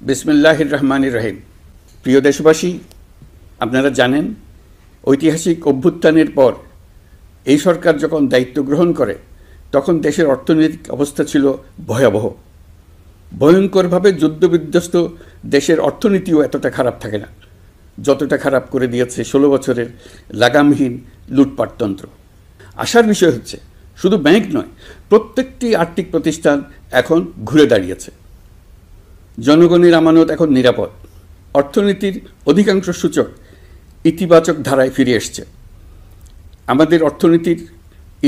বিসমিল্লাহির রহমানির রহিম। প্রিয় দেশবাসী, আপনারা জানেন ঐতিহাসিক অভ্যুত্থানের পর এই সরকার যখন দায়িত্ব গ্রহণ করে তখন দেশের অর্থনৈতিক অবস্থা ছিল ভয়াবহ। ভয়ঙ্করভাবে যুদ্ধবিধ্বস্ত দেশের অর্থনীতিও এতটা খারাপ থাকে না যতটা খারাপ করে দিয়েছে 16 বছরের লাগামহীন লুটপাটতন্ত্র। আশার বিষয় হচ্ছে শুধু ব্যাংক নয়, প্রত্যেকটি আর্থিক প্রতিষ্ঠান এখন ঘুরে দাঁড়িয়েছে। জনগণের আমানত এখন নিরাপদ। অর্থনীতির অধিকাংশ সূচক ইতিবাচক ধারায় ফিরে এসছে। আমাদের অর্থনীতির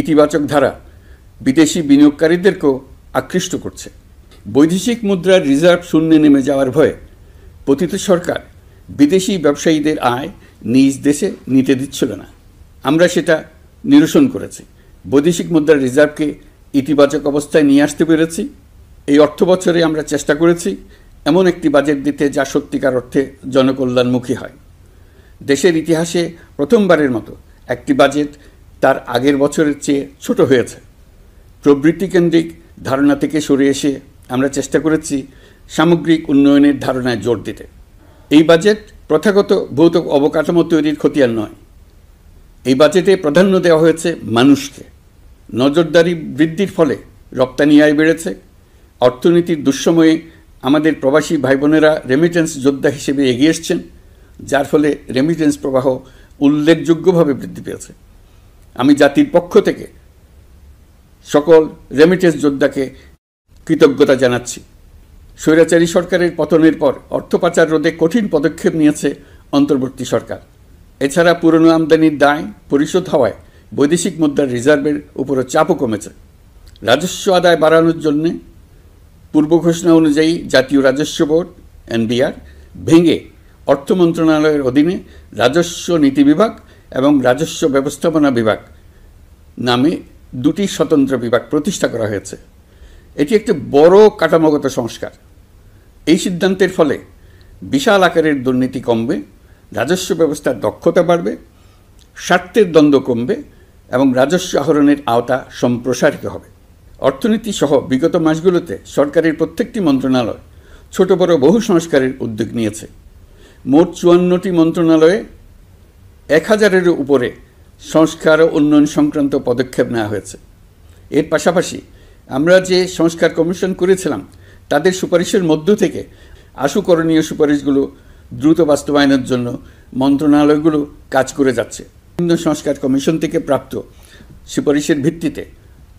ইতিবাচক ধারা বিদেশি বিনিয়োগকারীদেরকেও আকৃষ্ট করছে। বৈদেশিক মুদ্রার রিজার্ভ শূন্যে নেমে যাওয়ার ভয়ে পতিত সরকার বিদেশি ব্যবসায়ীদের আয় নিজ দেশে নিতে দিচ্ছিল না। আমরা সেটা নিরসন করেছি। বৈদেশিক মুদ্রার রিজার্ভকে ইতিবাচক অবস্থায় নিয়ে আসতে পেরেছি। এই অর্থ বছরে আমরা চেষ্টা করেছি এমন একটি বাজেট দিতে যা সত্যিকার অর্থে জনকল্যাণমুখী হয়। দেশের ইতিহাসে প্রথমবারের মতো একটি বাজেট তার আগের বছরের চেয়ে ছোট হয়েছে। প্রবৃত্তিকেন্দ্রিক ধারণা থেকে সরে এসে আমরা চেষ্টা করেছি সামগ্রিক উন্নয়নের ধারণায় জোর দিতে। এই বাজেট প্রথাগত ভৌত অবকাঠামো তৈরির খতিয়ান নয়। এই বাজেটে প্রাধান্য দেওয়া হয়েছে মানুষকে। নজরদারি বৃদ্ধির ফলে রপ্তানি আয় বেড়েছে। অর্থনীতির দুঃসময়ে আমাদের প্রবাসী ভাই বোনেরা রেমিটেন্স যোদ্ধা হিসেবে এগিয়ে এসছেন, যার ফলে রেমিটেন্স প্রবাহ উল্লেখযোগ্যভাবে বৃদ্ধি পেয়েছে। আমি জাতির পক্ষ থেকে সকল রেমিটেন্স যোদ্ধাকে কৃতজ্ঞতা জানাচ্ছি। স্বৈরাচারী সরকারের পতনের পর অর্থ পাচার রোধে কঠিন পদক্ষেপ নিয়েছে অন্তর্বর্তী সরকার। এছাড়া পুরনো আমদানির দায় পরিশোধ হওয়ায় বৈদেশিক মুদ্রার রিজার্ভের উপরও চাপও কমেছে। রাজস্ব আদায় বাড়ানোর জন্যে পূর্ব ঘোষণা অনুযায়ী জাতীয় রাজস্ব বোর্ড NBR ভেঙে অর্থ মন্ত্রণালয়ের অধীনে রাজস্ব নীতি বিভাগ এবং রাজস্ব ব্যবস্থাপনা বিভাগ নামে দুটি স্বতন্ত্র বিভাগ প্রতিষ্ঠা করা হয়েছে। এটি একটি বড় কাঠামোগত সংস্কার। এই সিদ্ধান্তের ফলে বিশাল আকারের দুর্নীতি কমবে, রাজস্ব ব্যবস্থার দক্ষতা বাড়বে, স্বার্থের দ্বন্দ্ব কমবে এবং রাজস্ব আহরণের আওতা সম্প্রসারিত হবে। অর্থনীতি সহ বিগত মাসগুলোতে সরকারের প্রত্যেকটি মন্ত্রণালয় ছোট বড় বহু সংস্কারের উদ্যোগ নিয়েছে। মোট 54টি মন্ত্রণালয়ে 1000-এর উপরে সংস্কার ও উন্নয়ন সংক্রান্ত পদক্ষেপ নেওয়া হয়েছে। এর পাশাপাশি আমরা যে সংস্কার কমিশন করেছিলাম তাদের সুপারিশের মধ্য থেকে আশু করণীয় সুপারিশগুলো দ্রুত বাস্তবায়নের জন্য মন্ত্রণালয়গুলো কাজ করে যাচ্ছে। বিভিন্ন সংস্কার কমিশন থেকে প্রাপ্ত সুপারিশের ভিত্তিতে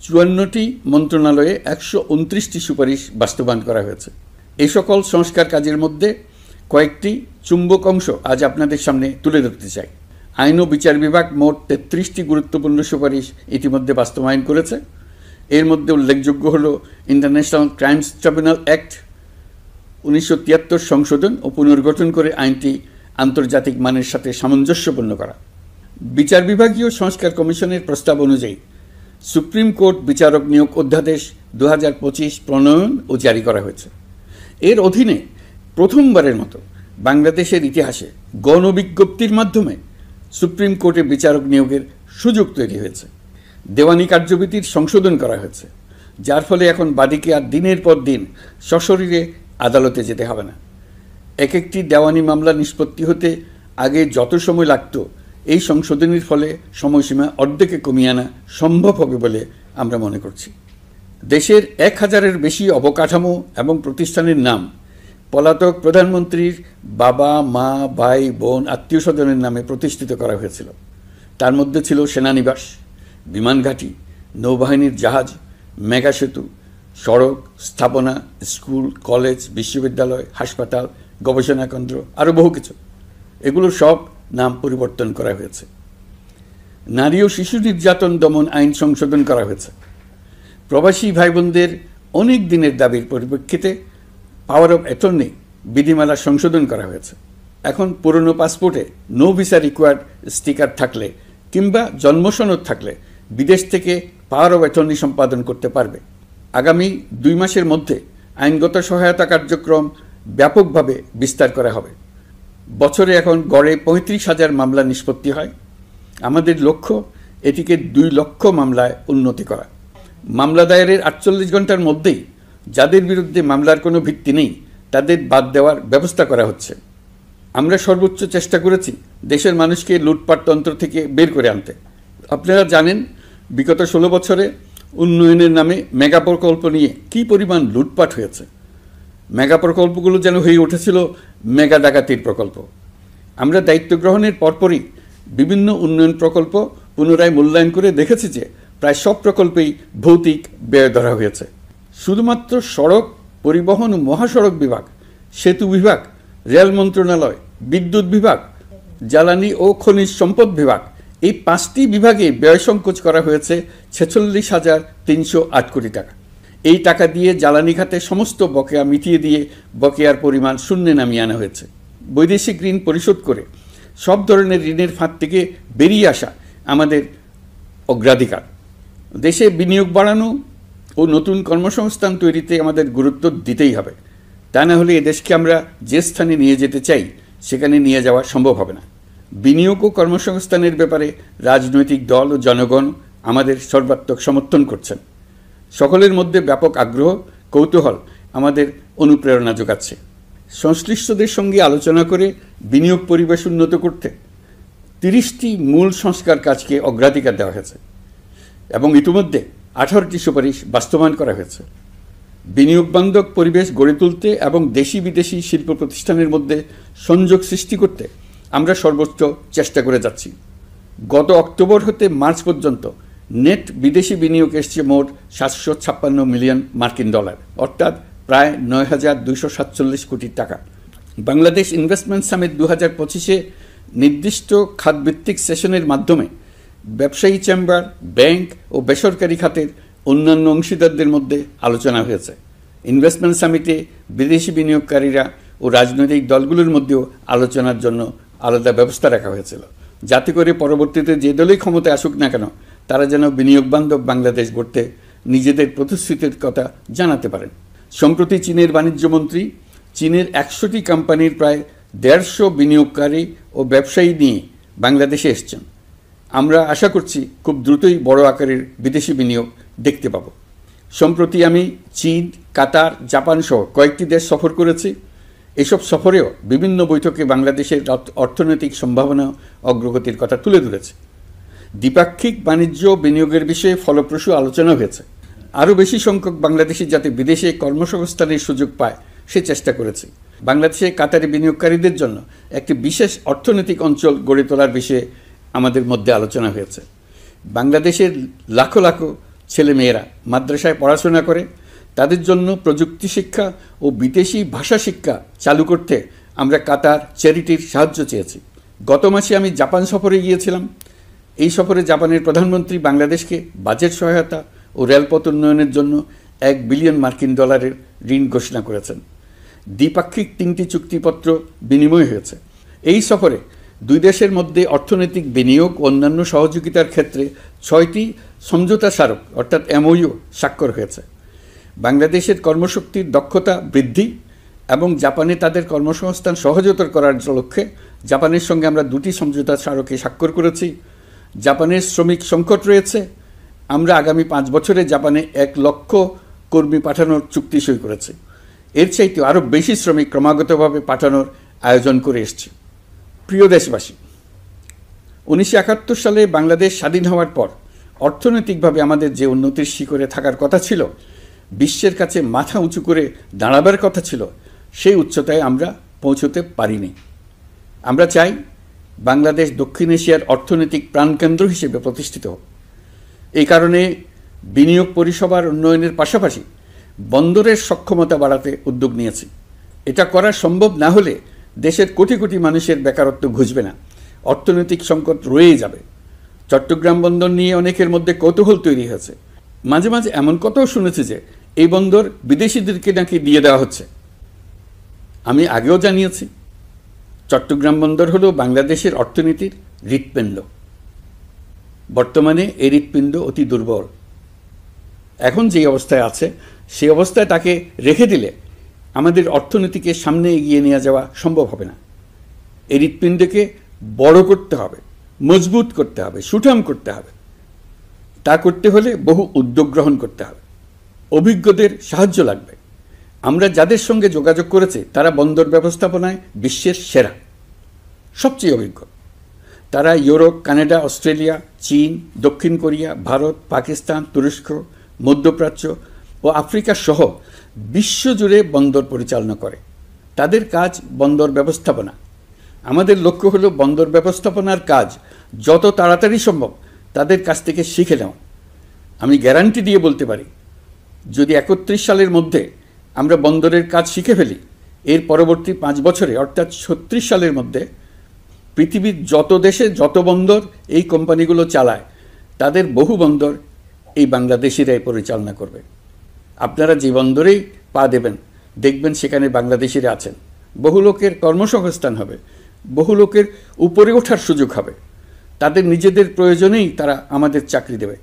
54টি মন্ত্রণালয়ে 129টি সুপারিশ বাস্তবায়ন করা হয়েছে। এই সকল সংস্কার কাজের মধ্যে কয়েকটি চুম্বক অংশ আজ আপনাদের সামনে তুলে ধরতে চাই। আইন ও বিচার বিভাগ মোট 33টি গুরুত্বপূর্ণ সুপারিশ ইতিমধ্যে বাস্তবায়ন করেছে। এর মধ্যে উল্লেখযোগ্য হল ইন্টারন্যাশনাল ক্রাইমস ট্রাইব্যুনাল অ্যাক্ট 1973 সংশোধন ও পুনর্গঠন করে আইনটি আন্তর্জাতিক মানের সাথে সামঞ্জস্যপূর্ণ করা। বিচার বিভাগীয় সংস্কার কমিশনের প্রস্তাব অনুযায়ী সুপ্রিম কোর্ট বিচারক নিয়োগ অধ্যাদেশ 2025 প্রণয়ন ও জারি করা হয়েছে। এর অধীনে প্রথমবারের মতো বাংলাদেশের ইতিহাসে গণবিজ্ঞপ্তির মাধ্যমে সুপ্রিম কোর্টে বিচারক নিয়োগের সুযোগ তৈরি হয়েছে। দেওয়ানি কার্যবিধির সংশোধন করা হয়েছে, যার ফলে এখন বাদীকে আর দিনের পর দিন সশরীরে আদালতে যেতে হবে না। এক একটি দেওয়ানি মামলা নিষ্পত্তি হতে আগে যত সময় লাগত, এই সংশোধনীর ফলে সময়সীমা অর্ধেকে কমিয়ে আনা সম্ভব হবে বলে আমরা মনে করছি। দেশের 1000-এর বেশি অবকাঠামো এবং প্রতিষ্ঠানের নাম পলাতক প্রধানমন্ত্রীর বাবা, মা, ভাই, বোন, আত্মীয় স্বজনের নামে প্রতিষ্ঠিত করা হয়েছিল। তার মধ্যে ছিল সেনানিবাস, বিমানঘাঁটি, নৌবাহিনীর জাহাজ, মেগা সেতু, সড়ক, স্থাপনা, স্কুল, কলেজ, বিশ্ববিদ্যালয়, হাসপাতাল, গবেষণা কেন্দ্র, আরও বহু কিছু। এগুলোর সব নাম পরিবর্তন করা হয়েছে। নারী ও শিশু নির্যাতন দমন আইন সংশোধন করা হয়েছে। প্রবাসী ভাই বোনদের অনেক দিনের দাবির পরিপ্রেক্ষিতে পাওয়ার অফ অ্যাটর্নি বিধিমালা সংশোধন করা হয়েছে। এখন পুরনো পাসপোর্টে নো ভিসা রিকোয়ার্ড স্টিকার থাকলে কিংবা জন্মসনদ থাকলে বিদেশ থেকে পাওয়ার অফ অ্যাটর্নি সম্পাদন করতে পারবে। আগামী 2 মাসের মধ্যে আইনগত সহায়তা কার্যক্রম ব্যাপকভাবে বিস্তার করা হবে। বছরে এখন গড়ে 35,000 মামলা নিষ্পত্তি হয়। আমাদের লক্ষ্য এটিকে 2 লক্ষ মামলায় উন্নতি করা। মামলা দায়েরের 48 ঘন্টার মধ্যেই যাদের বিরুদ্ধে মামলার কোনো ভিত্তি নেই তাদের বাদ দেওয়ার ব্যবস্থা করা হচ্ছে। আমরা সর্বোচ্চ চেষ্টা করেছি দেশের মানুষকে লুটপাটতন্ত্র থেকে বের করে আনতে। আপনারা জানেন বিগত 16 বছরে উন্নয়নের নামে মেগা প্রকল্প নিয়ে কী পরিমাণ লুটপাট হয়েছে। মেগা প্রকল্পগুলো যেন হয়ে উঠেছিল মেগা ডাকাতির প্রকল্প। আমরা দায়িত্ব গ্রহণের পরপরই বিভিন্ন উন্নয়ন প্রকল্প পুনরায় মূল্যায়ন করে দেখেছি যে প্রায় সব প্রকল্পেই ভৌতিক ব্যয় ধরা হয়েছে। শুধুমাত্র সড়ক পরিবহন ও মহাসড়ক বিভাগ, সেতু বিভাগ, রেল মন্ত্রণালয়, বিদ্যুৎ বিভাগ, জ্বালানি ও খনিজ সম্পদ বিভাগ, এই 5টি বিভাগে ব্যয় সংকোচ করা হয়েছে 46,308 কোটি টাকা। এই টাকা দিয়ে জ্বালানি খাতে সমস্ত বকেয়া মিটিয়ে দিয়ে বকেয়ার পরিমাণ শূন্যে নামিয়ে আনা হয়েছে। বৈদেশিক ঋণ পরিশোধ করে সব ধরনের ঋণের ফাঁদ থেকে বেরিয়ে আসা আমাদের অগ্রাধিকার। দেশে বিনিয়োগ বাড়ানো ও নতুন কর্মসংস্থান তৈরিতে আমাদের গুরুত্ব দিতেই হবে। তা না হলে এদেশকে আমরা যে স্থানে নিয়ে যেতে চাই সেখানে নিয়ে যাওয়া সম্ভব হবে না। বিনিয়োগ ও কর্মসংস্থানের ব্যাপারে রাজনৈতিক দল ও জনগণ আমাদের সর্বাত্মক সমর্থন করছেন। সকলের মধ্যে ব্যাপক আগ্রহ, কৌতূহল আমাদের অনুপ্রেরণা যোগাচ্ছে। সংশ্লিষ্টদের সঙ্গে আলোচনা করে বিনিয়োগ পরিবেশ উন্নত করতে 30টি মূল সংস্কার কাজকে অগ্রাধিকার দেওয়া হয়েছে এবং ইতিমধ্যে 18টি সুপারিশ বাস্তবায়ন করা হয়েছে। বিনিয়োগ বান্ধব পরিবেশ গড়ে তুলতে এবং দেশি বিদেশি শিল্প প্রতিষ্ঠানের মধ্যে সংযোগ সৃষ্টি করতে আমরা সর্বোচ্চ চেষ্টা করে যাচ্ছি। গত অক্টোবর হতে মার্চ পর্যন্ত নেট বিদেশি বিনিয়োগ এসছে মোট 756 মিলিয়ন মার্কিন ডলার, অর্থাৎ প্রায় 9,247 কোটি টাকা। বাংলাদেশ ইনভেস্টমেন্ট সামিট 2025-এ নির্দিষ্ট খাতভিত্তিক সেশনের মাধ্যমে ব্যবসায়ী চেম্বার, ব্যাংক ও বেসরকারি খাতের অন্যান্য অংশীদারদের মধ্যে আলোচনা হয়েছে। ইনভেস্টমেন্ট সামিটে বিদেশি বিনিয়োগকারীরা ও রাজনৈতিক দলগুলোর মধ্যেও আলোচনার জন্য আলাদা ব্যবস্থা রাখা হয়েছিল, যাতে করে পরবর্তীতে যে দলই ক্ষমতায় আসুক না কেন তারা যেন বিনিয়োগ বান্ধব বাংলাদেশ গড়তে নিজেদের প্রতিশ্রুতির কথা জানাতে পারেন। সম্প্রতি চীনের বাণিজ্যমন্ত্রী চীনের 100টি কোম্পানির প্রায় 150 বিনিয়োগকারী ও ব্যবসায়ী নিয়ে বাংলাদেশে এসছেন। আমরা আশা করছি খুব দ্রুতই বড় আকারের বিদেশি বিনিয়োগ দেখতে পাব। সম্প্রতি আমি চীন, কাতার, জাপান সহ কয়েকটি দেশ সফর করেছি। এসব সফরেও বিভিন্ন বৈঠকে বাংলাদেশের অর্থনৈতিক সম্ভাবনা অগ্রগতির কথা তুলে ধরেছে। দ্বিপাক্ষিক বাণিজ্য বিনিয়োগের বিষয়ে ফলপ্রসূ আলোচনা হয়েছে। আরও বেশি সংখ্যক বাংলাদেশি যাতে বিদেশে কর্মসংস্থানের সুযোগ পায় সে চেষ্টা করেছি। বাংলাদেশে কাতারি বিনিয়োগকারীদের জন্য একটি বিশেষ অর্থনৈতিক অঞ্চল গড়ে তোলার বিষয়ে আমাদের মধ্যে আলোচনা হয়েছে। বাংলাদেশের লাখো লাখো ছেলেমেয়েরা মাদ্রাসায় পড়াশোনা করে, তাদের জন্য প্রযুক্তি শিক্ষা ও বিদেশি ভাষা শিক্ষা চালু করতে আমরা কাতার চ্যারিটির সাহায্য চেয়েছি। গত মাসে আমি জাপান সফরে গিয়েছিলাম। এই সফরে জাপানের প্রধানমন্ত্রী বাংলাদেশকে বাজেট সহায়তা ও রেলপথ উন্নয়নের জন্য $1 বিলিয়ন মার্কিন ডলারের ঋণ ঘোষণা করেছেন। দ্বিপাক্ষিক 3টি চুক্তিপত্র বিনিময় হয়েছে। এই সফরে দুই দেশের মধ্যে অর্থনৈতিক বিনিয়োগ ও অন্যান্য সহযোগিতার ক্ষেত্রে 6টি সমঝোতা স্মারক অর্থাৎ MOU স্বাক্ষর হয়েছে। বাংলাদেশের কর্মশক্তির দক্ষতা বৃদ্ধি এবং জাপানে তাদের কর্মসংস্থান সহজতর করার লক্ষ্যে জাপানের সঙ্গে আমরা 2টি সমঝোতা স্মারকে স্বাক্ষর করেছি। জাপানের শ্রমিক সংকট রয়েছে। আমরা আগামী 5 বছরে জাপানে 1 লক্ষ কর্মী পাঠানোর চুক্তি সই করেছি। এর চাইতে আরও বেশি শ্রমিক ক্রমাগতভাবে পাঠানোর আয়োজন করে এসেছি। প্রিয় দেশবাসী, 1971 সালে বাংলাদেশ স্বাধীন হওয়ার পর অর্থনৈতিকভাবে আমাদের যে উন্নতির শিখরে থাকার কথা ছিল, বিশ্বের কাছে মাথা উঁচু করে দাঁড়াবার কথা ছিল, সেই উচ্চতায় আমরা পৌঁছতে পারিনি। আমরা চাই বাংলাদেশ দক্ষিণ এশিয়ার অর্থনৈতিক প্রাণকেন্দ্র হিসেবে প্রতিষ্ঠিত হোক। এই কারণে বিনিয়োগ পরিষেবার উন্নয়নের পাশাপাশি বন্দরের সক্ষমতা বাড়াতে উদ্যোগ নিয়েছি। এটা করা সম্ভব না হলে দেশের কোটি কোটি মানুষের বেকারত্ব ঘুচবে না, অর্থনৈতিক সংকট রয়েই যাবে। চট্টগ্রাম বন্দর নিয়ে অনেকের মধ্যে কৌতূহল তৈরি হয়েছে। মাঝে মাঝে এমন কথাও শুনেছি যে এই বন্দর বিদেশিদেরকে নাকি দিয়ে দেওয়া হচ্ছে। আমি আগেও জানিয়েছি, চট্টগ্রাম বন্দর হলো বাংলাদেশের অর্থনীতির হৃৎপিণ্ড। বর্তমানে এই হৃৎপিণ্ড অতি দুর্বল। এখন যে অবস্থায় আছে সেই অবস্থায় তাকে রেখে দিলে আমাদের অর্থনীতিকে সামনে এগিয়ে নিয়ে যাওয়া সম্ভব হবে না। এই হৃৎপিণ্ডকে বড় করতে হবে, মজবুত করতে হবে, সুঠাম করতে হবে। তা করতে হলে বহু উদ্যোগ গ্রহণ করতে হবে, অভিজ্ঞদের সাহায্য লাগবে। আমরা যাদের সঙ্গে যোগাযোগ করেছি তারা বন্দর ব্যবস্থাপনায় বিশ্বের সেরা, সবচেয়ে অভিজ্ঞ। তারা ইউরোপ, কানাডা, অস্ট্রেলিয়া, চীন, দক্ষিণ কোরিয়া, ভারত, পাকিস্তান, তুরস্ক, মধ্যপ্রাচ্য ও আফ্রিকা সহ বিশ্বজুড়ে বন্দর পরিচালনা করে। তাদের কাজ বন্দর ব্যবস্থাপনা। আমাদের লক্ষ্য হলো বন্দর ব্যবস্থাপনার কাজ যত তাড়াতাড়ি সম্ভব তাদের কাছ থেকে শিখে নেওয়া। আমি গ্যারান্টি দিয়ে বলতে পারি, যদি 31 সালের মধ্যে আমরা বন্দরের কাজ শিখে ফেলি, এর পরবর্তী 5 বছরে অর্থাৎ 36 সালের মধ্যে পৃথিবীর যত দেশে যত বন্দর এই কোম্পানিগুলো চালায় তাদের বহু বন্দর এই বাংলাদেশিরাই পরিচালনা করবে। আপনারা যে বন্দরেই পা দেবেন দেখবেন সেখানে বাংলাদেশিরা আছেন। বহু লোকের কর্মসংস্থান হবে, বহু লোকের উপরে ওঠার সুযোগ হবে। তাদের নিজেদের প্রয়োজনেই তারা আমাদের চাকরি দেবে।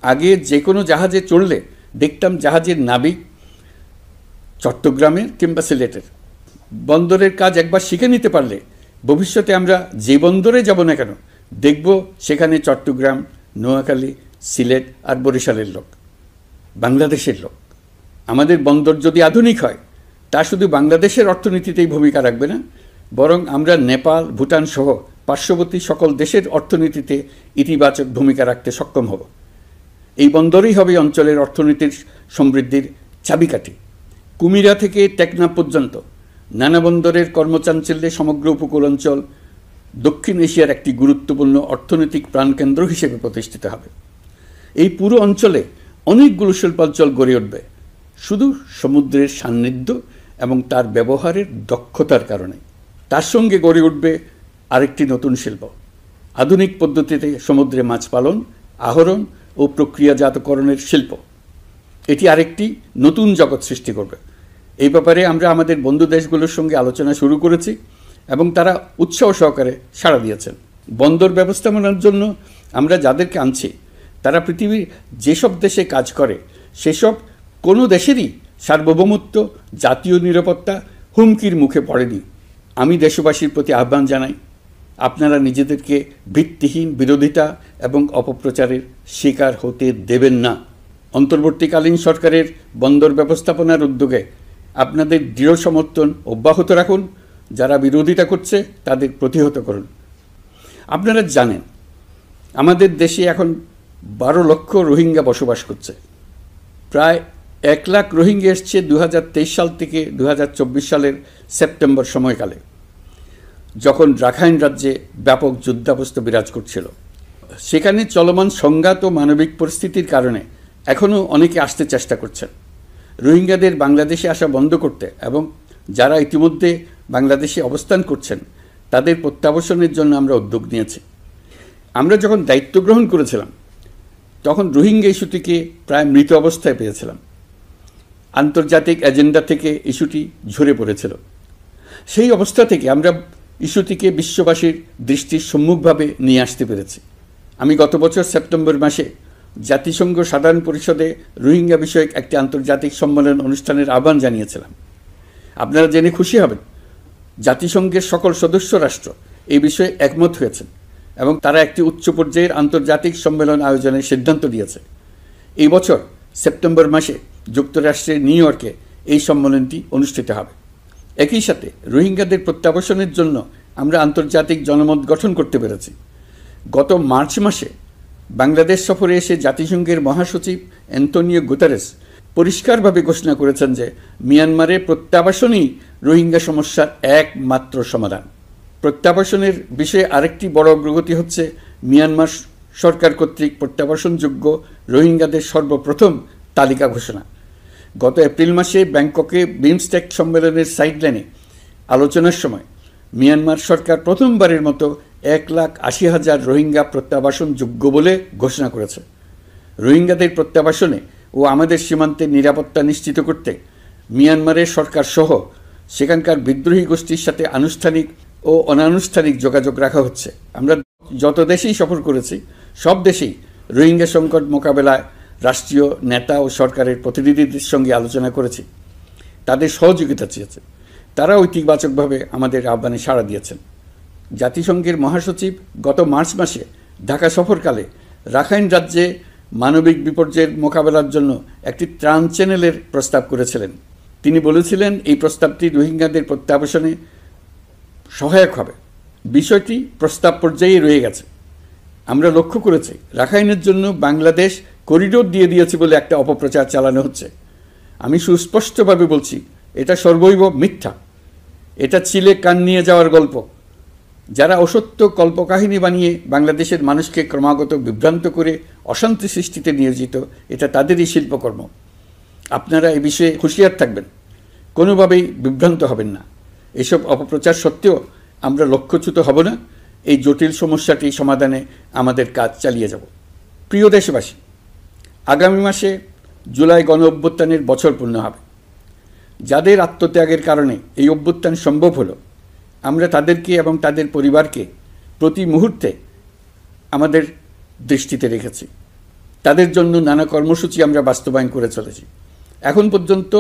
আগে যে কোনো জাহাজে চড়লে দেখতাম জাহাজের নাবিক চট্টগ্রামের কিংবা সিলেটের। বন্দরের কাজ একবার শিখে নিতে পারলে ভবিষ্যতে আমরা যে বন্দরে যাব না কেন দেখব সেখানে চট্টগ্রাম, নোয়াখালী, সিলেট আর বরিশালের লোক, বাংলাদেশের লোক। আমাদের বন্দর যদি আধুনিক হয় তা শুধু বাংলাদেশের অর্থনীতিতেই ভূমিকা রাখবে না, বরং আমরা নেপাল, ভুটান সহ পার্শ্ববর্তী সকল দেশের অর্থনীতিতে ইতিবাচক ভূমিকা রাখতে সক্ষম হব। এই বন্দরই হবে অঞ্চলের অর্থনীতির সমৃদ্ধির চাবিকাঠি। কুমিরা থেকে টেকনাফ পর্যন্ত নানা বন্দরের কর্মচাঞ্চল্যে সমগ্র উপকূল অঞ্চল দক্ষিণ এশিয়ার একটি গুরুত্বপূর্ণ অর্থনৈতিক প্রাণকেন্দ্র হিসেবে প্রতিষ্ঠিত হবে। এই পুরো অঞ্চলে অনেকগুলো শিল্পাঞ্চল গড়ে উঠবে শুধু সমুদ্রের সান্নিধ্য এবং তার ব্যবহারের দক্ষতার কারণে। তার সঙ্গে গড়ে উঠবে আরেকটি নতুন শিল্প, আধুনিক পদ্ধতিতে সমুদ্রে মাছ পালন, আহরণ ও প্রক্রিয়াজাতকরণের শিল্প। এটি আরেকটি নতুন জগৎ সৃষ্টি করবে। এই ব্যাপারে আমরা আমাদের বন্ধু দেশগুলোর সঙ্গে আলোচনা শুরু করেছি এবং তারা উৎসাহ সহকারে সাড়া দিয়েছেন। বন্দর ব্যবস্থাপনার জন্য আমরা যাদেরকে আনছি তারা পৃথিবীর যেসব দেশে কাজ করে সেসব কোনো দেশেরই সার্বভৌমত্ব, জাতীয় নিরাপত্তা হুমকির মুখে পড়েনি। আমি দেশবাসীর প্রতি আহ্বান জানাই, আপনারা নিজেদেরকে ভিত্তিহীন বিরোধিতা এবং অপপ্রচারের শিকার হতে দেবেন না। অন্তর্বর্তীকালীন সরকারের বন্দর ব্যবস্থাপনার উদ্যোগে আপনাদের দৃঢ় সমর্থন অব্যাহত রাখুন। যারা বিরোধিতা করছে তাদের প্রতিহত করুন। আপনারা জানেন আমাদের দেশে এখন 12 লক্ষ রোহিঙ্গা বসবাস করছে। প্রায় 1 লাখ রোহিঙ্গা এসছে 2023 সাল থেকে 2024 সালের সেপ্টেম্বর সময়কালে, যখন রাখাইন রাজ্যে ব্যাপক যুদ্ধাবস্থা বিরাজ করছিল। সেখানে চলমান সংঘাত ও মানবিক পরিস্থিতির কারণে এখনও অনেকে আসতে চেষ্টা করছেন। রোহিঙ্গাদের বাংলাদেশে আসা বন্ধ করতে এবং যারা ইতিমধ্যে বাংলাদেশে অবস্থান করছেন তাদের প্রত্যাবাসনের জন্য আমরা উদ্যোগ নিয়েছি। আমরা যখন দায়িত্ব গ্রহণ করেছিলাম তখন রোহিঙ্গা ইস্যুটিকে প্রায় মৃত অবস্থায় পেয়েছিলাম। আন্তর্জাতিক এজেন্ডা থেকে ইস্যুটি ঝরে পড়েছিল। সেই অবস্থা থেকে আমরা ইস্যুটিকে বিশ্ববাসীর দৃষ্টির সম্মুখভাবে নিয়ে আসতে পেরেছি। আমি গত বছর সেপ্টেম্বর মাসে জাতিসংঘ সাধারণ পরিষদে রোহিঙ্গা বিষয়ক একটি আন্তর্জাতিক সম্মেলন অনুষ্ঠানের আহ্বান জানিয়েছিলাম। আপনারা জেনে খুশি হবেন, জাতিসংঘের সকল সদস্য রাষ্ট্র এই বিষয়ে একমত হয়েছেন এবং তারা একটি উচ্চ পর্যায়ের আন্তর্জাতিক সম্মেলন আয়োজনের সিদ্ধান্ত নিয়েছে। এই বছর সেপ্টেম্বর মাসে যুক্তরাষ্ট্রের নিউ ইয়র্কে এই সম্মেলনটি অনুষ্ঠিত হবে। একই সাথে রোহিঙ্গাদের প্রত্যাবাসনের জন্য আমরা আন্তর্জাতিক জনমত গঠন করতে পেরেছি। গত মার্চ মাসে বাংলাদেশ সফরে এসে জাতিসংঘের মহাসচিব অ্যান্তোনিও গুতেরেস পরিষ্কারভাবে ঘোষণা করেছেন যে মিয়ানমারের প্রত্যাবাসনই রোহিঙ্গা সমস্যার একমাত্র সমাধান। প্রত্যাবাসনের বিষয়ে আরেকটি বড় অগ্রগতি হচ্ছে মিয়ানমার সরকার কর্তৃক প্রত্যাবাসনযোগ্য রোহিঙ্গাদের সর্বপ্রথম তালিকা ঘোষণা। গত এপ্রিল মাসে ব্যাংককে বিমস্টেক সম্মেলনের সাইডলাইনে আলোচনার সময় মিয়ানমার সরকার প্রথমবারের মতো 1,80,000 রোহিঙ্গা প্রত্যাবাসনযোগ্য বলে ঘোষণা করেছে। রোহিঙ্গাদের প্রত্যাবাসনে ও আমাদের সীমান্তের নিরাপত্তা নিশ্চিত করতে মিয়ানমারের সরকার সহ সেখানকার বিদ্রোহী গোষ্ঠীর সাথে আনুষ্ঠানিক ও অনানুষ্ঠানিক যোগাযোগ রাখা হচ্ছে। আমরা যত দেশেই সফর করেছি সব দেশেই রোহিঙ্গা সংকট মোকাবেলায় রাষ্ট্রীয় নেতা ও সরকারের প্রতিনিধিদের সঙ্গে আলোচনা করেছি, তাদের সহযোগিতা চেয়েছে। তারা ইতিবাচকভাবে আমাদের আহ্বানে সাড়া দিয়েছেন। জাতিসংঘের মহাসচিব গত মার্চ মাসে ঢাকা সফরকালে রাখাইন রাজ্যে মানবিক বিপর্যয়ের মোকাবেলার জন্য একটি ত্রাণ চ্যানেলের প্রস্তাব করেছিলেন। তিনি বলেছিলেন এই প্রস্তাবটি রোহিঙ্গাদের প্রত্যাবাসনে সহায়ক হবে। বিষয়টি প্রস্তাব পর্যায়ে রয়ে গেছে। আমরা লক্ষ্য করেছি রাখাইনের জন্য বাংলাদেশ করিডোর দিয়ে দিয়েছে বলে একটা অপপ্রচার চালানো হচ্ছে। আমি সুস্পষ্টভাবে বলছি, এটা সর্বৈব মিথ্যা। এটা চিলে কান নিয়ে যাওয়ার গল্প। যারা অসত্য কল্পকাহিনী বানিয়ে বাংলাদেশের মানুষকে ক্রমাগত বিভ্রান্ত করে অশান্তি সৃষ্টিতে নিয়োজিত, এটা তাদেরই শিল্পকর্ম। আপনারা এ বিষয়ে হুঁশিয়ার থাকবেন, কোনোভাবেই বিভ্রান্ত হবেন না। এসব অপপ্রচার সত্ত্বেও আমরা লক্ষ্যচ্যুত হব না। এই জটিল সমস্যাটি সমাধানে আমাদের কাজ চালিয়ে যাব। প্রিয় দেশবাসী, আগামী মাসে জুলাই গণ অভ্যুত্থানের বছর পূর্ণ হবে। যাদের আত্মত্যাগের কারণে এই অভ্যুত্থান সম্ভব হলো, আমরা তাদেরকে এবং তাদের পরিবারকে প্রতি মুহূর্তে আমাদের দৃষ্টিতে রেখেছি। তাদের জন্য নানা কর্মসূচি আমরা বাস্তবায়ন করে চলেছি। এখন পর্যন্ত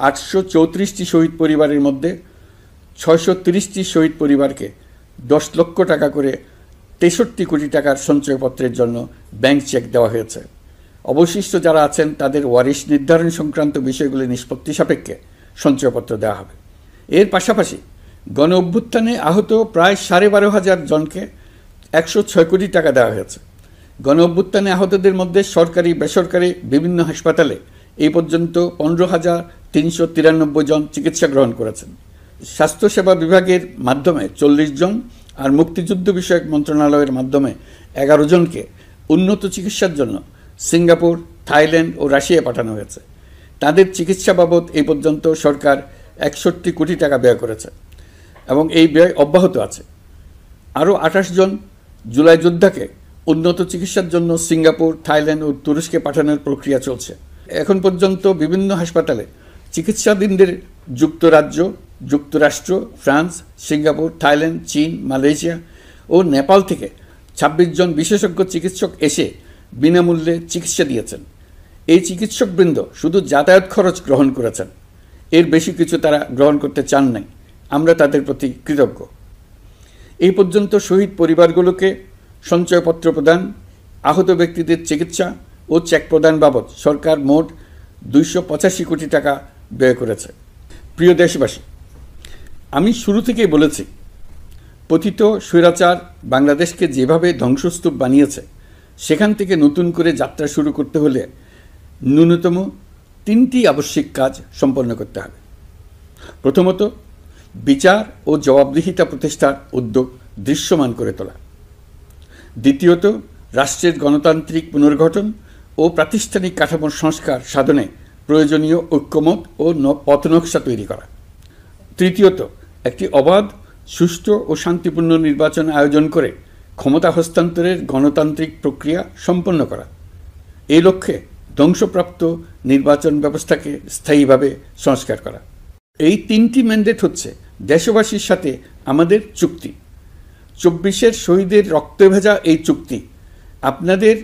834টি শহীদ পরিবারের মধ্যে 630টি শহীদ পরিবারকে 10 লক্ষ টাকা করে 63 কোটি টাকার সঞ্চয়পত্রের জন্য ব্যাংক চেক দেওয়া হয়েছে। অবশিষ্ট যারা আছেন তাদের ওয়ারিশ নির্ধারণ সংক্রান্ত বিষয়গুলি নিষ্পত্তি সাপেক্ষে সঞ্চয়পত্র দেওয়া হবে। এর পাশাপাশি গণ অভ্যুত্থানে আহত প্রায় 12,500 জনকে 106 কোটি টাকা দেওয়া হয়েছে। গণ অভ্যুত্থানে আহতদের মধ্যে সরকারি বেসরকারি বিভিন্ন হাসপাতালে এই পর্যন্ত 15,393 জন চিকিৎসা গ্রহণ করেছেন। স্বাস্থ্যসেবা বিভাগের মাধ্যমে 40 জন আর মুক্তিযুদ্ধ বিষয়ক মন্ত্রণালয়ের মাধ্যমে 11 জনকে উন্নত চিকিৎসার জন্য সিঙ্গাপুর, থাইল্যান্ড ও রাশিয়া পাঠানো হয়েছে। তাদের চিকিৎসা বাবদ এই পর্যন্ত সরকার 61 কোটি টাকা ব্যয় করেছে এবং এই ব্যয় অব্যাহত আছে। আরও 28 জন জুলাই যোদ্ধাকে উন্নত চিকিৎসার জন্য সিঙ্গাপুর, থাইল্যান্ড ও তুরস্কে পাঠানোর প্রক্রিয়া চলছে। এখন পর্যন্ত বিভিন্ন হাসপাতালে চিকিৎসাধীনদের যুক্তরাজ্য, যুক্তরাষ্ট্র, ফ্রান্স, সিঙ্গাপুর, থাইল্যান্ড, চীন, মালয়েশিয়া ও নেপাল থেকে 26 জন বিশেষজ্ঞ চিকিৎসক এসে বিনামূল্যে চিকিৎসা দিয়েছেন। এই চিকিৎসকবৃন্দ শুধু যাতায়াত খরচ গ্রহণ করেছেন, এর বেশি কিছু তারা গ্রহণ করতে চান নাই। আমরা তাদের প্রতি কৃতজ্ঞ। এই পর্যন্ত শহীদ পরিবারগুলোকে সঞ্চয়পত্র প্রদান, আহত ব্যক্তিদের চিকিৎসা ও চেক প্রদান বাবদ সরকার মোট 285 কোটি টাকা ব্যয় করেছে। প্রিয় দেশবাসী, আমি শুরু থেকেই বলেছি, পতিত স্বৈরাচার বাংলাদেশকে যেভাবে ধ্বংসস্তূপ বানিয়েছে, সেখান থেকে নতুন করে যাত্রা শুরু করতে হলে ন্যূনতম 3টি আবশ্যিক কাজ সম্পন্ন করতে হবে। প্রথমত, বিচার ও জবাবদিহিতা প্রতিষ্ঠার উদ্যোগ দৃশ্যমান করে তোলা। দ্বিতীয়ত, রাষ্ট্রের গণতান্ত্রিক পুনর্গঠন ও প্রাতিষ্ঠানিক কাঠামোর সংস্কার সাধনে প্রয়োজনীয় ঐক্যমত ও পথনকশা তৈরি করা। তৃতীয়ত, একটি অবাধ, সুষ্ঠু ও শান্তিপূর্ণ নির্বাচন আয়োজন করে ক্ষমতা হস্তান্তরের গণতান্ত্রিক প্রক্রিয়া সম্পন্ন করা। এই লক্ষ্যে ধ্বংসপ্রাপ্ত নির্বাচন ব্যবস্থাকে স্থায়ীভাবে সংস্কার করা। এই 3টি ম্যান্ডেট হচ্ছে দেশবাসীর সাথে আমাদের চুক্তি। 24-এর শহীদের রক্তে ভেজা এই চুক্তি আপনাদের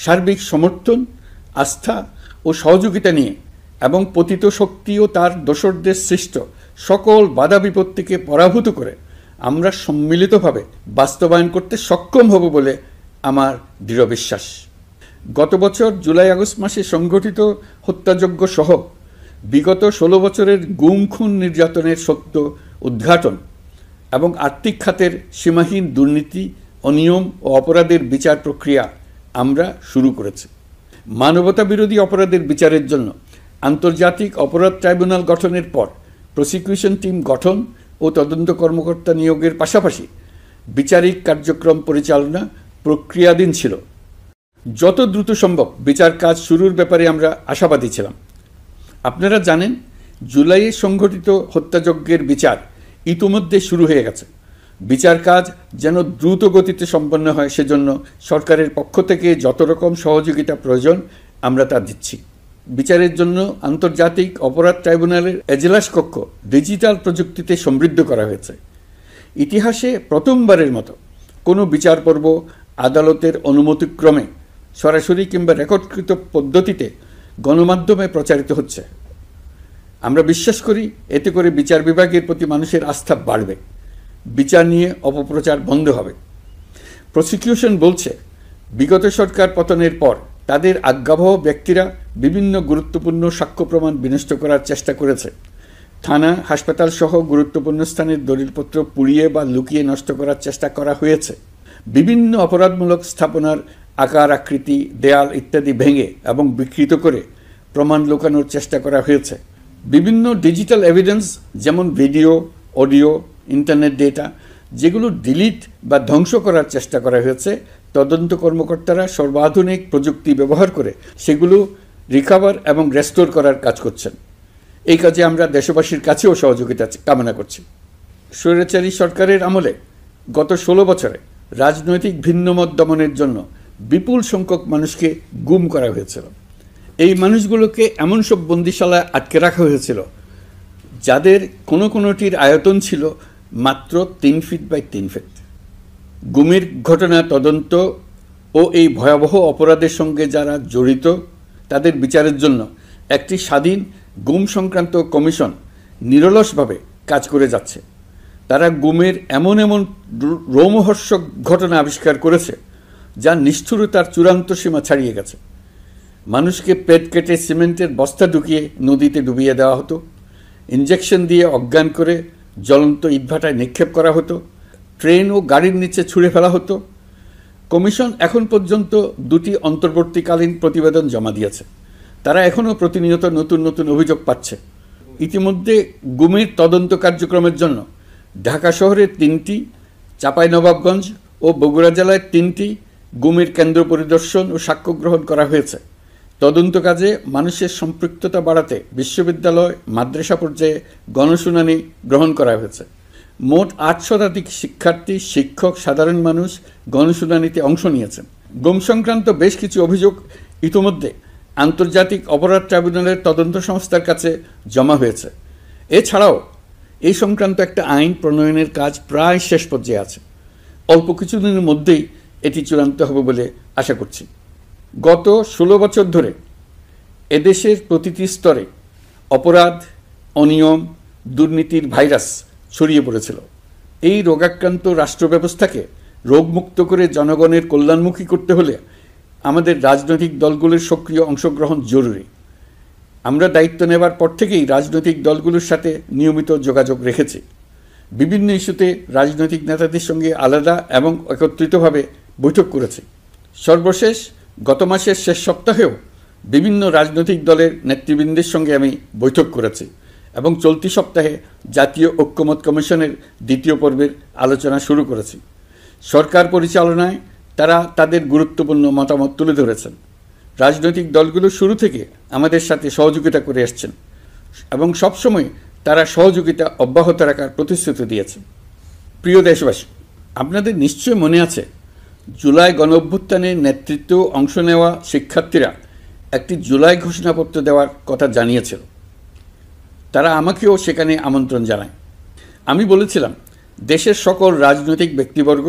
সার্বিক সমর্থন, আস্থা ও সহযোগিতা নিয়ে এবং পতিত শক্তি ও তার দোসরদের সৃষ্ট সকল বাধা বিপত্তিকে পরাভূত করে আমরা সম্মিলিতভাবে বাস্তবায়ন করতে সক্ষম হব বলে আমার দৃঢ় বিশ্বাস। গত বছর জুলাই-আগস্ট মাসে সংঘটিত হত্যাযজ্ঞ সহ বিগত 16 বছরের গুম, খুন, নির্যাতনের সত্য উদ্ঘাটন এবং আর্থিক খাতের সীমাহীন দুর্নীতি, অনিয়ম ও অপরাধের বিচার প্রক্রিয়া আমরা শুরু করেছি। মানবতা বিরোধী অপরাধের বিচারের জন্য আন্তর্জাতিক অপরাধ ট্রাইব্যুনাল গঠনের পর প্রসিকিউশন টিম গঠন ও তদন্ত কর্মকর্তা নিয়োগের পাশাপাশি বিচারিক কার্যক্রম পরিচালনা প্রক্রিয়াধীন ছিল। যত দ্রুত সম্ভব বিচার কাজ শুরুর ব্যাপারে আমরা আশাবাদী ছিলাম। আপনারা জানেন, জুলাইয়ে সংঘটিত হত্যাযজ্ঞের বিচার ইতিমধ্যে শুরু হয়ে গেছে। বিচার কাজ যেন দ্রুত গতিতে সম্পন্ন হয়, সেজন্য সরকারের পক্ষ থেকে যত রকম সহযোগিতা প্রয়োজন আমরা তা দিচ্ছি। বিচারের জন্য আন্তর্জাতিক অপরাধ ট্রাইব্যুনালের এজলাস কক্ষ ডিজিটাল প্রযুক্তিতে সমৃদ্ধ করা হয়েছে। ইতিহাসে প্রথমবারের মতো কোনো বিচার পর্ব আদালতের অনুমতিক্রমে সরাসরি কিংবা রেকর্ডকৃত পদ্ধতিতে গণমাধ্যমে প্রচারিত হচ্ছে। আমরা বিশ্বাস করি এতে করে বিচার বিভাগের প্রতি মানুষের আস্থা বাড়বে, বিচার নিয়ে অপপ্রচার বন্ধ হবে। প্রসিকিউশন বলছে, বিগত সরকার পতনের পর তাদের আজ্ঞাবহ ব্যক্তিরা বিভিন্ন গুরুত্বপূর্ণ সাক্ষ্য প্রমাণ বিনষ্ট করার চেষ্টা করেছে। থানা, হাসপাতাল সহ গুরুত্বপূর্ণ স্থানের দলিলপত্র পুড়িয়ে বা লুকিয়ে নষ্ট করার চেষ্টা করা হয়েছে। বিভিন্ন অপরাধমূলক স্থাপনার আকার, আকৃতি, দেয়াল ইত্যাদি ভেঙে এবং বিকৃত করে প্রমাণ লুকানোর চেষ্টা করা হয়েছে। বিভিন্ন ডিজিটাল এভিডেন্স যেমন ভিডিও, অডিও, ইন্টারনেট ডেটা যেগুলো ডিলিট বা ধ্বংস করার চেষ্টা করা হয়েছে, তদন্ত কর্মকর্তারা সর্বাধুনিক প্রযুক্তি ব্যবহার করে সেগুলো রিকভার এবং রেস্টোর করার কাজ করছেন। এই কাজে আমরা দেশবাসীর কাছেও সহযোগিতা কামনা করছি। স্বৈরাচারী সরকারের আমলে গত 16 বছরে রাজনৈতিক ভিন্নমত দমনের জন্য বিপুল সংখ্যক মানুষকে গুম করা হয়েছিল। এই মানুষগুলোকে এমন সব বন্দিশালায় আটকে রাখা হয়েছিল যাদের কোনোটির আয়তন ছিল মাত্র 3 ফিট বাই 3 ফিট। গুমের ঘটনা তদন্ত ও এই ভয়াবহ অপরাধের সঙ্গে যারা জড়িত তাদের বিচারের জন্য একটি স্বাধীন গুম সংক্রান্ত কমিশন নিরলসভাবে কাজ করে যাচ্ছে। তারা গুমের এমন রোমহর্ষক ঘটনা আবিষ্কার করেছে যা নিষ্ঠুরতার চূড়ান্ত সীমা ছাড়িয়ে গেছে। মানুষকে পেট কেটে সিমেন্টের বস্তা ঢুকিয়ে নদীতে ডুবিয়ে দেওয়া হতো, ইঞ্জেকশন দিয়ে অজ্ঞান করে জ্বলন্ত ইটভাটায় নিক্ষেপ করা হতো, ট্রেন ও গাড়ির নিচে ছুঁড়ে ফেলা হতো। কমিশন এখন পর্যন্ত 2টি অন্তর্বর্তীকালীন প্রতিবেদন জমা দিয়েছে। তারা এখনও প্রতিনিয়ত নতুন অভিযোগ পাচ্ছে। ইতিমধ্যে গুমের তদন্ত কার্যক্রমের জন্য ঢাকা শহরের 3টি, চাঁপাইনবাবগঞ্জ ও বগুড়া জেলায় 3টি গুমের কেন্দ্র পরিদর্শন ও সাক্ষ্য গ্রহণ করা হয়েছে। তদন্ত কাজে মানুষের সম্পৃক্ততা বাড়াতে বিশ্ববিদ্যালয়, মাদ্রাসা পর্যায়ে গণশুনানি গ্রহণ করা হয়েছে। মোট 8 শতাধিক শিক্ষার্থী, শিক্ষক, সাধারণ মানুষ গণশুনানিতে অংশ নিয়েছেন। গুম সংক্রান্ত বেশ কিছু অভিযোগ ইতিমধ্যে আন্তর্জাতিক অপরাধ ট্রাইব্যুনালের তদন্ত সংস্থার কাছে জমা হয়েছে। এছাড়াও এই সংক্রান্ত একটা আইন প্রণয়নের কাজ প্রায় শেষ পর্যায়ে আছে। অল্প কিছুদিনের মধ্যেই এটি চূড়ান্ত হবে বলে আশা করছি। গত 16 বছর ধরে এদেশের প্রতিটি স্তরে অপরাধ, অনিয়ম, দুর্নীতির ভাইরাস ছড়িয়ে পড়েছিল। এই রোগাক্রান্ত রাষ্ট্র ব্যবস্থাকে রোগমুক্ত করে জনগণের কল্যাণমুখী করতে হলে আমাদের রাজনৈতিক দলগুলোর সক্রিয় অংশগ্রহণ জরুরি। আমরা দায়িত্ব নেবার পর থেকেই রাজনৈতিক দলগুলোর সাথে নিয়মিত যোগাযোগ রেখেছি। বিভিন্ন ইস্যুতে রাজনৈতিক নেতাদের সঙ্গে আলাদা এবং একত্রিতভাবে বৈঠক করেছি। সর্বশেষ গত মাসের শেষ সপ্তাহেও বিভিন্ন রাজনৈতিক দলের নেতৃবৃন্দের সঙ্গে আমি বৈঠক করেছি এবং চলতি সপ্তাহে জাতীয় ঐক্যমত কমিশনের 2য় পর্বের আলোচনা শুরু করেছি। সরকার পরিচালনায় তারা তাদের গুরুত্বপূর্ণ মতামত তুলে ধরেছেন। রাজনৈতিক দলগুলো শুরু থেকে আমাদের সাথে সহযোগিতা করে এসছেন এবং সবসময় তারা সহযোগিতা অব্যাহত রাখার প্রতিশ্রুতি দিয়েছেন। প্রিয় দেশবাসী, আপনাদের নিশ্চয় মনে আছে জুলাই গণঅভ্যুত্থানের নেতৃত্ব অংশ নেওয়া শিক্ষার্থীরা একটি জুলাই ঘোষণাপত্র দেওয়ার কথা জানিয়েছিল। তারা আমাকেও সেখানে আমন্ত্রণ জানায়। আমি বলেছিলাম দেশের সকল রাজনৈতিক ব্যক্তিবর্গ,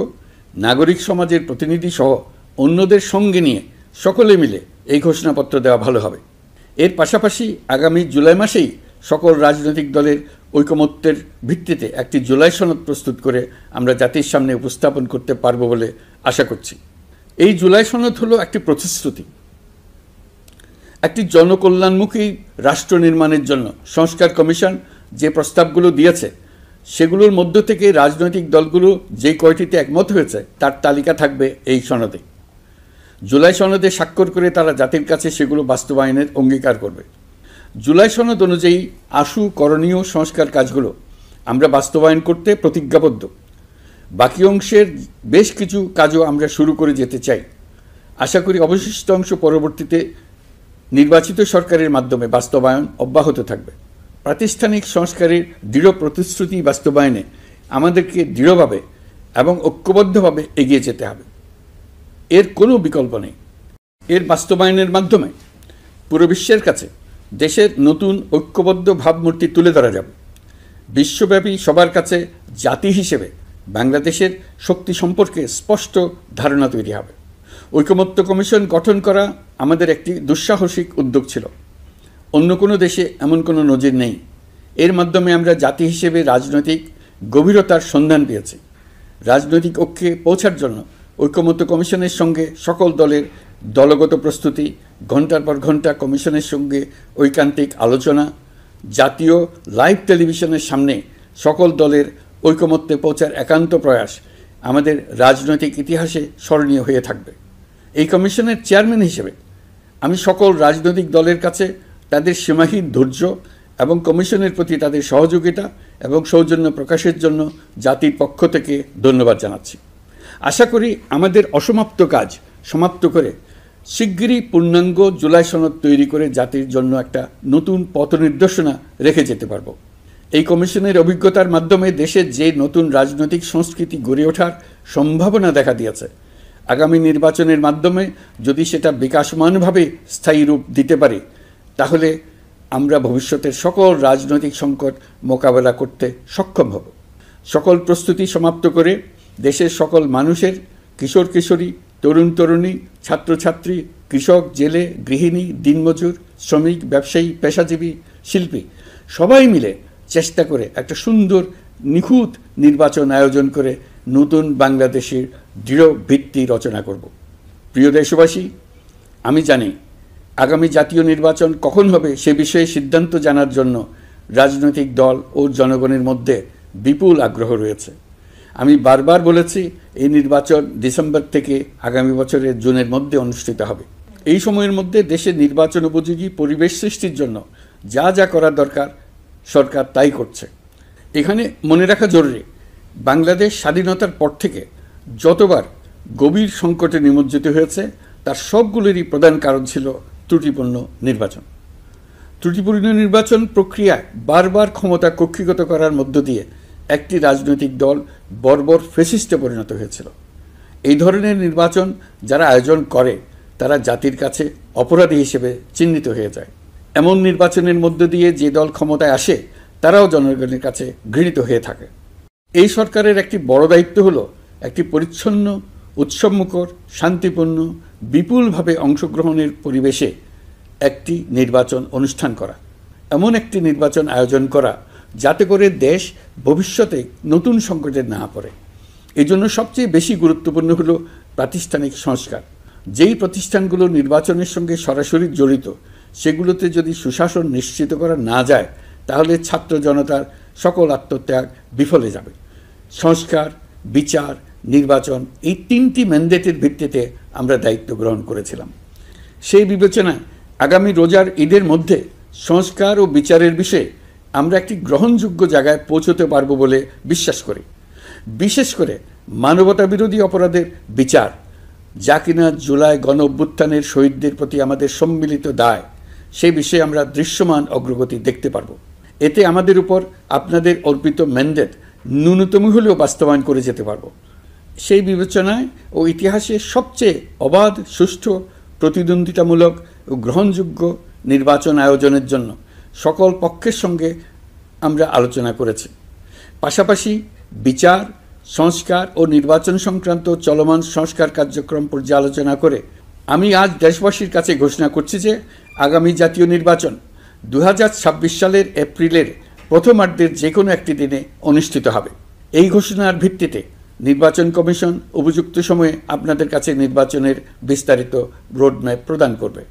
নাগরিক সমাজের প্রতিনিধি সহ অন্যদের সঙ্গে নিয়ে সকলে মিলে এই ঘোষণাপত্র দেওয়া ভালো হবে। এর পাশাপাশি আগামী জুলাই মাসেই সকল রাজনৈতিক দলের ঐকমত্যের ভিত্তিতে একটি জুলাই সনদ প্রস্তুত করে আমরা জাতির সামনে উপস্থাপন করতে পারব বলে আশা করছি। এই জুলাই সনদ হলো একটি প্রতিশ্রুতি, একটি জনকল্যাণমুখী রাষ্ট্র নির্মাণের জন্য সংস্কার কমিশন যে প্রস্তাবগুলো দিয়েছে সেগুলোর মধ্য থেকে রাজনৈতিক দলগুলো যে কয়টিতে একমত হয়েছে তার তালিকা থাকবে এই সনদে। জুলাই সনদে স্বাক্ষর করে তারা জাতির কাছে সেগুলো বাস্তবায়নের অঙ্গীকার করবে। জুলাই সনদ অনুযায়ী আশু করণীয় সংস্কার কাজগুলো আমরা বাস্তবায়ন করতে প্রতিজ্ঞাবদ্ধ। বাকি অংশের বেশ কিছু কাজও আমরা শুরু করে যেতে চাই। আশা করি অবশিষ্ট অংশ পরবর্তীতে নির্বাচিত সরকারের মাধ্যমে বাস্তবায়ন অব্যাহত থাকবে। প্রাতিষ্ঠানিক সংস্কারের দৃঢ় প্রতিশ্রুতি বাস্তবায়নে আমাদেরকে দৃঢ়ভাবে এবং ঐক্যবদ্ধভাবে এগিয়ে যেতে হবে। এর কোনো বিকল্প নেই। এর বাস্তবায়নের মাধ্যমে পুরো বিশ্বের কাছে দেশের নতুন ঐক্যবদ্ধ ভাবমূর্তি তুলে ধরা যাবে। বিশ্বব্যাপী সবার কাছে জাতি হিসেবে বাংলাদেশের শক্তি সম্পর্কে স্পষ্ট ধারণা তৈরি হবে। ঐকমত্য কমিশন গঠন করা আমাদের একটি দুঃসাহসিক উদ্যোগ ছিল। অন্য কোনো দেশে এমন কোনো নজির নেই। এর মাধ্যমে আমরা জাতি হিসেবে রাজনৈতিক গভীরতার সন্ধান পেয়েছি। রাজনৈতিক ঐক্যে পৌঁছার জন্য ঐকমত্য কমিশনের সঙ্গে সকল দলের দলগত প্রস্তুতি, ঘণ্টার পর ঘণ্টা কমিশনের সঙ্গে ঐকান্তিক আলোচনা, জাতীয় লাইভ টেলিভিশনের সামনে সকল দলের ঐকমত্যে পৌঁছার একান্ত প্রয়াস আমাদের রাজনৈতিক ইতিহাসে স্মরণীয় হয়ে থাকবে। এই কমিশনের চেয়ারম্যান হিসেবে আমি সকল রাজনৈতিক দলের কাছে তাদের সীমাহীন ধৈর্য এবং কমিশনের প্রতি তাদের সহযোগিতা এবং সৌজন্য প্রকাশের জন্য জাতির পক্ষ থেকে ধন্যবাদ জানাচ্ছি। আশা করি আমাদের অসমাপ্ত কাজ সমাপ্ত করে শিগগিরই পূর্ণাঙ্গ জুলাই সনদ তৈরি করে জাতির জন্য একটা নতুন পথ নির্দেশনা রেখে যেতে পারব। এই কমিশনের অভিজ্ঞতার মাধ্যমে দেশে যে নতুন রাজনৈতিক সংস্কৃতি গড়ে ওঠার সম্ভাবনা দেখা দিয়েছে, আগামী নির্বাচনের মাধ্যমে যদি সেটা বিকাশমানভাবে স্থায়ী রূপ দিতে পারে, তাহলে আমরা ভবিষ্যতের সকল রাজনৈতিক সংকট মোকাবেলা করতে সক্ষম হব। সকল প্রস্তুতি সমাপ্ত করে দেশের সকল মানুষের, কিশোর কিশোরী, তরুণ তরুণী, ছাত্রছাত্রী, কৃষক, জেলে, গৃহিণী, দিনমজুর, শ্রমিক, ব্যবসায়ী, পেশাজীবী, শিল্পী সবাই মিলে চেষ্টা করে একটা সুন্দর নিখুঁত নির্বাচন আয়োজন করে নতুন বাংলাদেশের দৃঢ় ভিত্তি রচনা করব। প্রিয় দেশবাসী, আমি জানি আগামী জাতীয় নির্বাচন কখন হবে সে বিষয়ে সিদ্ধান্ত জানার জন্য রাজনৈতিক দল ও জনগণের মধ্যে বিপুল আগ্রহ রয়েছে। আমি বারবার বলেছি এই নির্বাচন ডিসেম্বর থেকে আগামী বছরের জুনের মধ্যে অনুষ্ঠিত হবে। এই সময়ের মধ্যে দেশের নির্বাচন উপযোগী পরিবেশ সৃষ্টির জন্য যা যা করা দরকার সরকার তাই করছে। এখানে মনে রাখা জরুরি, বাংলাদেশ স্বাধীনতার পর থেকে যতবার গভীর সংকটে নিমজ্জিত হয়েছে তার সবগুলোরই প্রধান কারণ ছিল ত্রুটিপূর্ণ নির্বাচন। ত্রুটিপূর্ণ নির্বাচন প্রক্রিয়ায় বারবার ক্ষমতা কক্ষিগত করার মধ্য দিয়ে একটি রাজনৈতিক দল বর্বর ফ্যাসিস্টে পরিণত হয়েছিল। এই ধরনের নির্বাচন যারা আয়োজন করে তারা জাতির কাছে অপরাধী হিসেবে চিহ্নিত হয়ে যায়। এমন নির্বাচনের মধ্য দিয়ে যে দল ক্ষমতায় আসে তারাও জনগণের কাছে ঘৃণিত হয়ে থাকে। এই সরকারের একটি বড় দায়িত্ব হলো একটি পরিচ্ছন্ন, উৎসবমুখর, শান্তিপূর্ণ, বিপুলভাবে অংশগ্রহণের পরিবেশে একটি নির্বাচন অনুষ্ঠান করা, এমন একটি নির্বাচন আয়োজন করা যাতে করে দেশ ভবিষ্যতে নতুন সংকটে না পড়ে। এই জন্য সবচেয়ে বেশি গুরুত্বপূর্ণ হলো প্রাতিষ্ঠানিক সংস্কার। যেই প্রতিষ্ঠানগুলো নির্বাচনের সঙ্গে সরাসরি জড়িত সেগুলোতে যদি সুশাসন নিশ্চিত করা না যায় তাহলে ছাত্র জনতার সকল আত্মত্যাগ বিফলে যাবে। সংস্কার, বিচার, নির্বাচন এই তিনটি ম্যান্ডেটের ভিত্তিতে আমরা দায়িত্ব গ্রহণ করেছিলাম। সেই বিবেচনায় আগামী রোজার ঈদের মধ্যে সংস্কার ও বিচারের বিষয়ে আমরা একটি গ্রহণযোগ্য জায়গায় পৌঁছতে পারব বলে বিশ্বাস করি। বিশেষ করে মানবতা বিরোধী অপরাধের বিচার, যা কিনা জুলাই গণ অভ্যুত্থানের শহীদদের প্রতি আমাদের সম্মিলিত দায়, সেই বিষয়ে আমরা দৃশ্যমান অগ্রগতি দেখতে পারব। এতে আমাদের উপর আপনাদের অর্পিত ম্যান্ডেট ন্যূনতম হলেও বাস্তবায়ন করে যেতে পারব। সেই বিবেচনায় ও ইতিহাসে সবচেয়ে অবাধ, সুষ্ঠু, প্রতিদ্বন্দ্বিতামূলক ও গ্রহণযোগ্য নির্বাচন আয়োজনের জন্য সকল পক্ষের সঙ্গে আমরা আলোচনা করেছি। পাশাপাশি বিচার, সংস্কার ও নির্বাচন সংক্রান্ত চলমান সংস্কার কার্যক্রম পর্যালোচনা করে আমি আজ দেশবাসীর কাছে ঘোষণা করছি যে আগামী জাতীয় নির্বাচন 2026 সালের এপ্রিলের প্রথমার্ধের যে কোনো একটি দিনে অনুষ্ঠিত হবে। এই ঘোষণার ভিত্তিতে নির্বাচন কমিশন উপযুক্ত সময়ে আপনাদের কাছে নির্বাচনের বিস্তারিত রোডম্যাপ প্রদান করবে।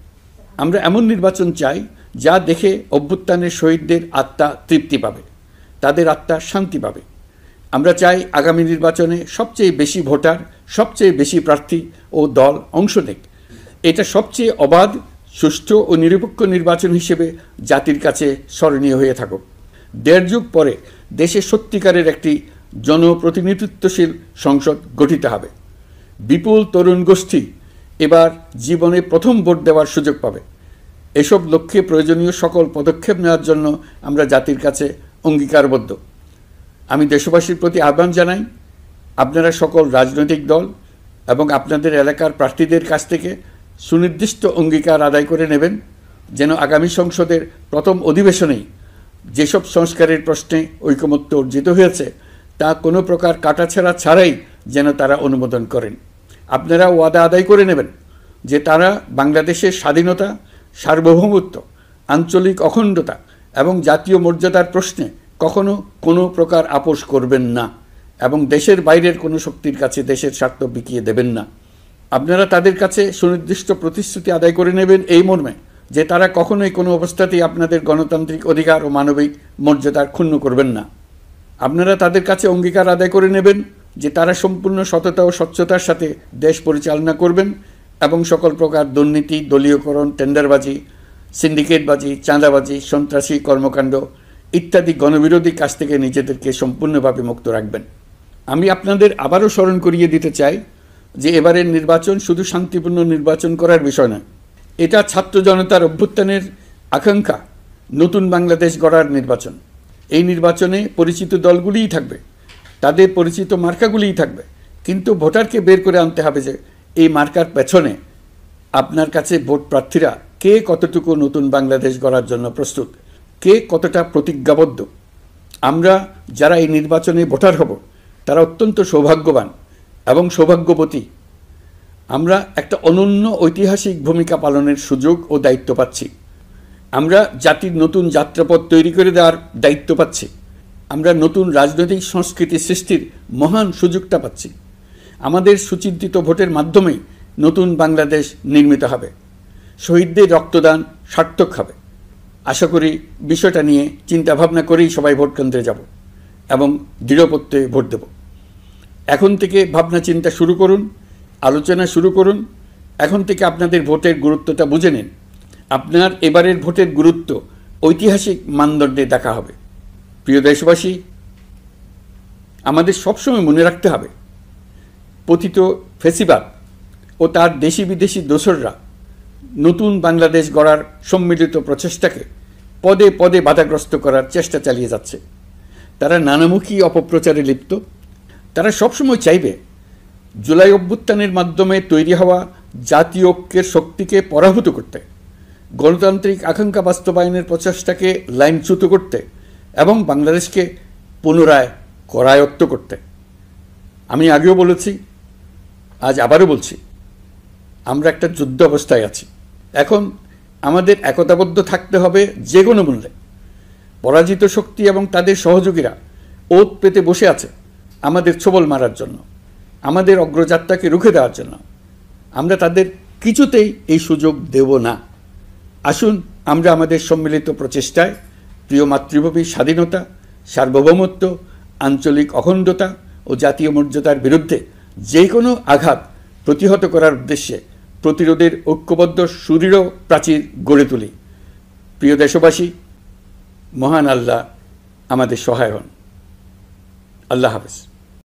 আমরা এমন নির্বাচন চাই যা দেখে অভ্যুত্থানের শহীদদের আত্মা তৃপ্তি পাবে, তাদের আত্মা শান্তি পাবে। আমরা চাই আগামী নির্বাচনে সবচেয়ে বেশি ভোটার, সবচেয়ে বেশি প্রার্থী ও দল অংশ নেক। এটা সবচেয়ে অবাধ, সুষ্ঠু ও নিরপেক্ষ নির্বাচন হিসেবে জাতির কাছে স্মরণীয় হয়ে থাকুক। 1.5 যুগ পরে দেশে সত্যিকারের একটি জনপ্রতিনিধিত্বশীল সংসদ গঠিত হবে। বিপুল তরুণ গোষ্ঠী এবার জীবনে প্রথম ভোট দেওয়ার সুযোগ পাবে। এসব লক্ষ্যে প্রয়োজনীয় সকল পদক্ষেপ নেওয়ার জন্য আমরা জাতির কাছে অঙ্গীকারবদ্ধ। আমি দেশবাসীর প্রতি আহ্বান জানাই, আপনারা সকল রাজনৈতিক দল এবং আপনাদের এলাকার প্রার্থীদের কাছ থেকে সুনির্দিষ্ট অঙ্গীকার আদায় করে নেবেন, যেন আগামী সংসদের প্রথম অধিবেশনেই যেসব সংস্কারের প্রশ্নে ঐকমত্য অর্জিত হয়েছে তা কোনো প্রকার কাটাছেঁড়া ছাড়াই যেন তারা অনুমোদন করেন। আপনারা ওয়াদা আদায় করে নেবেন যে তারা বাংলাদেশের স্বাধীনতা, সার্বভৌমত্ব, আঞ্চলিক অখণ্ডতা এবং জাতীয় মর্যাদার প্রশ্নে কখনো কোনো প্রকার আপোষ করবেন না এবং দেশের বাইরের কোনো শক্তির কাছে দেশের স্বার্থ বিকিয়ে দেবেন না। আপনারা তাদের কাছে সুনির্দিষ্ট প্রতিশ্রুতি আদায় করে নেবেন এই মর্মে যে তারা কখনোই কোনো অবস্থাতেই আপনাদের গণতান্ত্রিক অধিকার ও মানবিক মর্যাদার ক্ষুণ্ণ করবেন না। আপনারা তাদের কাছে অঙ্গীকার আদায় করে নেবেন যে তারা সম্পূর্ণ সততা ও স্বচ্ছতার সাথে দেশ পরিচালনা করবেন এবং সকল প্রকার দুর্নীতি, দলীয়করণ, টেন্ডারবাজি, সিন্ডিকেটবাজি, চাঁদাবাজি, সন্ত্রাসী কর্মকাণ্ড ইত্যাদি গণবিরোধী কাজ থেকে নিজেদেরকে সম্পূর্ণভাবে মুক্ত রাখবেন। আমি আপনাদের আবারও স্মরণ করিয়ে দিতে চাই যে এবারের নির্বাচন শুধু শান্তিপূর্ণ নির্বাচন করার বিষয় নয়, এটা ছাত্র জনতার অভ্যুত্থানের আকাঙ্ক্ষা নতুন বাংলাদেশ গড়ার নির্বাচন। এই নির্বাচনে পরিচিত দলগুলিই থাকবে, তাদের পরিচিত মার্কাগুলিই থাকবে, কিন্তু ভোটারকে বের করে আনতে হবে যে এই মার্কার পেছনে আপনার কাছে ভোট প্রার্থীরা কে কতটুকু নতুন বাংলাদেশ গড়ার জন্য প্রস্তুত, কে কতটা প্রতিজ্ঞাবদ্ধ। আমরা যারা এই নির্বাচনে ভোটার হব তারা অত্যন্ত সৌভাগ্যবান এবং সৌভাগ্যবতী। আমরা একটা অনন্য ঐতিহাসিক ভূমিকা পালনের সুযোগ ও দায়িত্ব পাচ্ছি। আমরা জাতির নতুন যাত্রাপথ তৈরি করে দেওয়ার দায়িত্ব পাচ্ছি। আমরা নতুন রাজনৈতিক সংস্কৃতি সৃষ্টির মহান সুযোগটা পাচ্ছি। আমাদের সুচিন্তিত ভোটের মাধ্যমেই নতুন বাংলাদেশ নির্মিত হবে। শহীদদের রক্তদান সার্থক হবে। আশা করি বিষয়টা নিয়ে চিন্তাভাবনা করেই সবাই ভোট কেন্দ্রে যাব এবং দৃঢ়প্রত্যয়ে ভোট দেব। এখন থেকে ভাবনা চিন্তা শুরু করুন, আলোচনা শুরু করুন। এখন থেকে আপনাদের ভোটের গুরুত্বটা বুঝে নিন। আপনার এবারের ভোটের গুরুত্ব ঐতিহাসিক মানদণ্ডে দেখা হবে। প্রিয় দেশবাসী, আমাদের সবসময় মনে রাখতে হবে পতিত ফ্যাসিবাদ ও তার দেশি বিদেশি দোসররা নতুন বাংলাদেশ গড়ার সম্মিলিত প্রচেষ্টাকে পদে পদে বাধাগ্রস্ত করার চেষ্টা চালিয়ে যাচ্ছে। তারা নানামুখী অপপ্রচারে লিপ্ত। তারা সবসময় চাইবে জুলাই অভ্যুত্থানের মাধ্যমে তৈরি হওয়া জাতীয় ঐক্যের শক্তিকে পরাভূত করতে, গণতান্ত্রিক আকাঙ্ক্ষা বাস্তবায়নের প্রচেষ্টাকে লাইনচ্যুত করতে এবং বাংলাদেশকে পুনরায় করায়ত্ত করতে। আমি আগেও বলেছি, আজ আবারও বলছি, আমরা একটা যুদ্ধ অবস্থায় আছি। এখন আমাদের একতাবদ্ধ থাকতে হবে যে কোনো মূল্যে। পরাজিত শক্তি এবং তাদের সহযোগীরা ওত পেতে বসে আছে আমাদের ছোবল মারার জন্য, আমাদের অগ্রযাত্রাকে রুখে দেওয়ার জন্য। আমরা তাদের কিছুতেই এই সুযোগ দেব না। আসুন আমরা আমাদের সম্মিলিত প্রচেষ্টায় প্রিয় মাতৃভূমির স্বাধীনতা, সার্বভৌমত্ব, আঞ্চলিক অখণ্ডতা ও জাতীয় মর্যাদার বিরুদ্ধে যে কোনো আঘাত প্রতিহত করার উদ্দেশ্যে প্রতিরোধের ঐক্যবদ্ধ সুদৃঢ় প্রাচীর গড়ে তুলি। প্রিয় দেশবাসী, মহান আল্লাহ আমাদের সহায় হন। আল্লাহ হাফেজ।